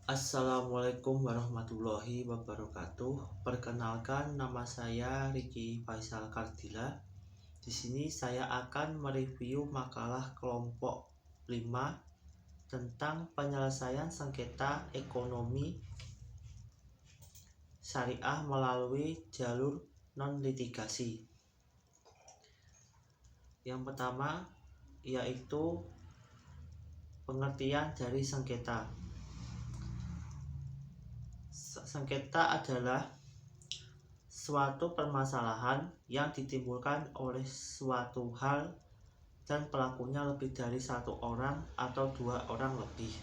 Assalamualaikum warahmatullahi wabarakatuh. Perkenalkan, nama saya Ricky Faisal Kardila. Di sini saya akan mereview makalah kelompok 5 tentang penyelesaian sengketa ekonomi syariah melalui jalur non-litigasi. Yang pertama yaitu pengertian dari sengketa. Sengketa adalah suatu permasalahan yang ditimbulkan oleh suatu hal dan pelakunya lebih dari satu orang atau dua orang lebih.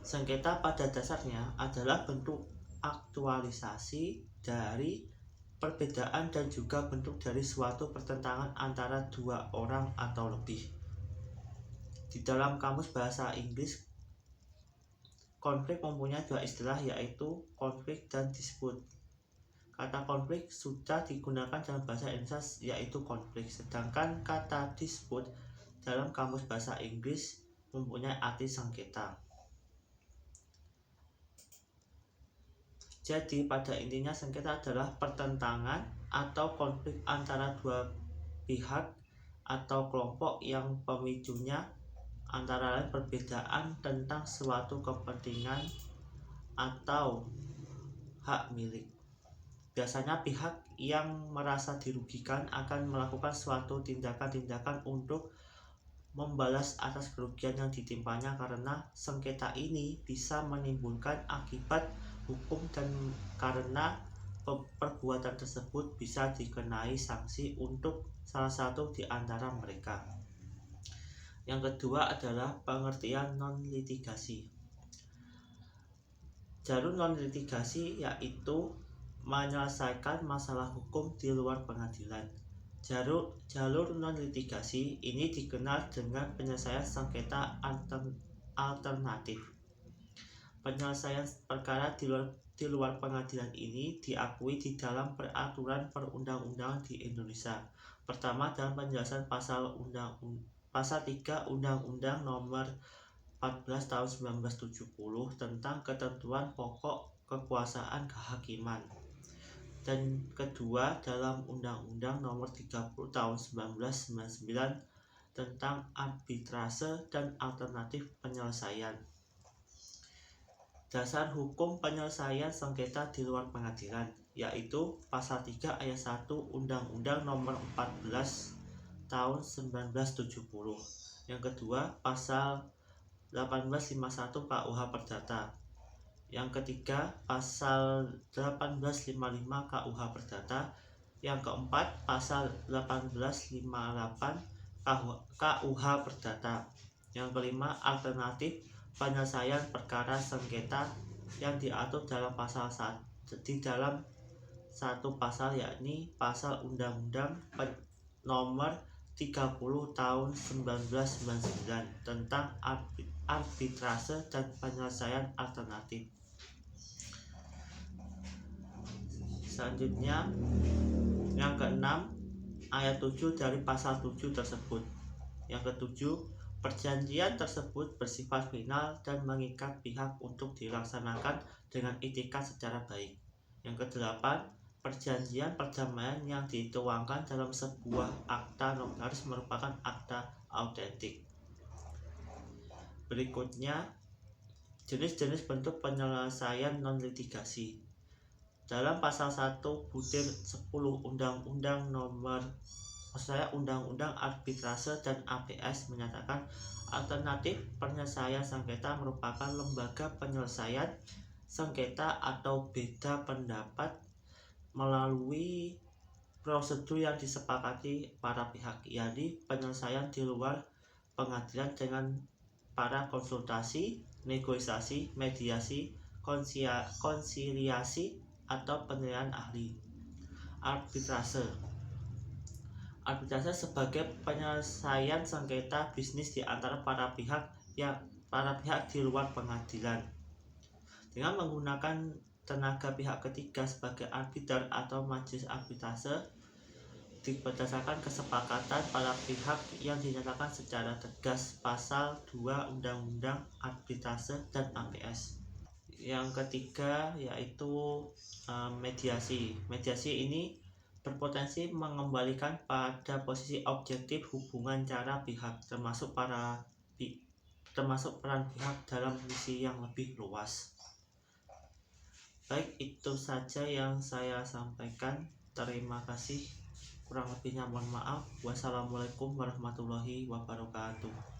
Sengketa pada dasarnya adalah bentuk aktualisasi dari perbedaan dan juga bentuk dari suatu pertentangan antara dua orang atau lebih. Di dalam kamus bahasa Inggris, konflik mempunyai dua istilah, yaitu konflik dan dispute. Kata konflik sudah digunakan dalam bahasa Indonesia, yaitu konflik, sedangkan kata dispute dalam kamus bahasa Inggris mempunyai arti sengketa. Jadi pada intinya sengketa adalah pertentangan atau konflik antara dua pihak atau kelompok yang pemicunya antara lain perbedaan tentang suatu kepentingan atau hak milik. Biasanya pihak yang merasa dirugikan akan melakukan suatu tindakan-tindakan untuk membalas atas kerugian yang ditimpanya, karena sengketa ini bisa menimbulkan akibat hukum dan karena perbuatan tersebut bisa dikenai sanksi untuk salah satu di antara mereka. Yang kedua adalah pengertian non-litigasi. Jalur non-litigasi yaitu menyelesaikan masalah hukum di luar pengadilan. Jalur non-litigasi ini dikenal dengan penyelesaian sengketa alternatif. Penyelesaian perkara di luar pengadilan ini diakui di dalam peraturan perundang-undangan di Indonesia. Pertama, dalam penjelasan pasal 3 Undang-Undang Nomor 14 Tahun 1970 tentang ketentuan pokok kekuasaan kehakiman. Dan kedua, dalam Undang-Undang Nomor 30 Tahun 1999 tentang arbitrase dan alternatif penyelesaian. Dasar hukum penyelesaian sengketa di luar pengadilan yaitu pasal 3 ayat 1 Undang-Undang Nomor 14 Tahun 1970. Yang kedua, pasal 1851 KUH Perdata. Yang ketiga, pasal 1855 KUH Perdata. Yang keempat, pasal 1858 KUH Perdata. Yang kelima, alternatif penyelesaian perkara sengketa yang diatur dalam pasal di dalam satu pasal, yakni pasal Undang-Undang Nomor 30 Tahun 1999 tentang arbitrase dan penyelesaian alternatif. Selanjutnya, yang keenam, ayat 7 dari pasal 7 tersebut. Yang ketujuh, perjanjian tersebut bersifat final dan mengikat pihak untuk dilaksanakan dengan itikat secara baik. Yang kedelapan, perjanjian perdamaian yang dituangkan dalam sebuah akta notaris merupakan akta autentik. Berikutnya, jenis-jenis bentuk penyelesaian non-litigasi. Dalam pasal 1/10 Undang-Undang Undang-Undang Arbitrase dan APS menyatakan alternatif penyelesaian sengketa merupakan lembaga penyelesaian sengketa atau beda pendapat melalui prosedur yang disepakati para pihak, yakni penyelesaian di luar pengadilan dengan para konsultasi, negosiasi, mediasi, konsiliasi, atau penilaian ahli. Arbitrase sebagai penyelesaian sengketa bisnis di antara para pihak di luar pengadilan dengan menggunakan tenaga pihak ketiga sebagai arbiter atau majelis arbitrase berdasarkan kesepakatan para pihak yang dinyatakan secara tegas pasal 2 Undang-Undang Arbitrase dan APS. Yang ketiga yaitu mediasi. Mediasi ini berpotensi mengembalikan pada posisi objektif hubungan cara pihak, termasuk peran pihak dalam visi yang lebih luas. Baik, itu saja yang saya sampaikan. Terima kasih. Kurang lebihnya mohon maaf. Wassalamualaikum warahmatullahi wabarakatuh.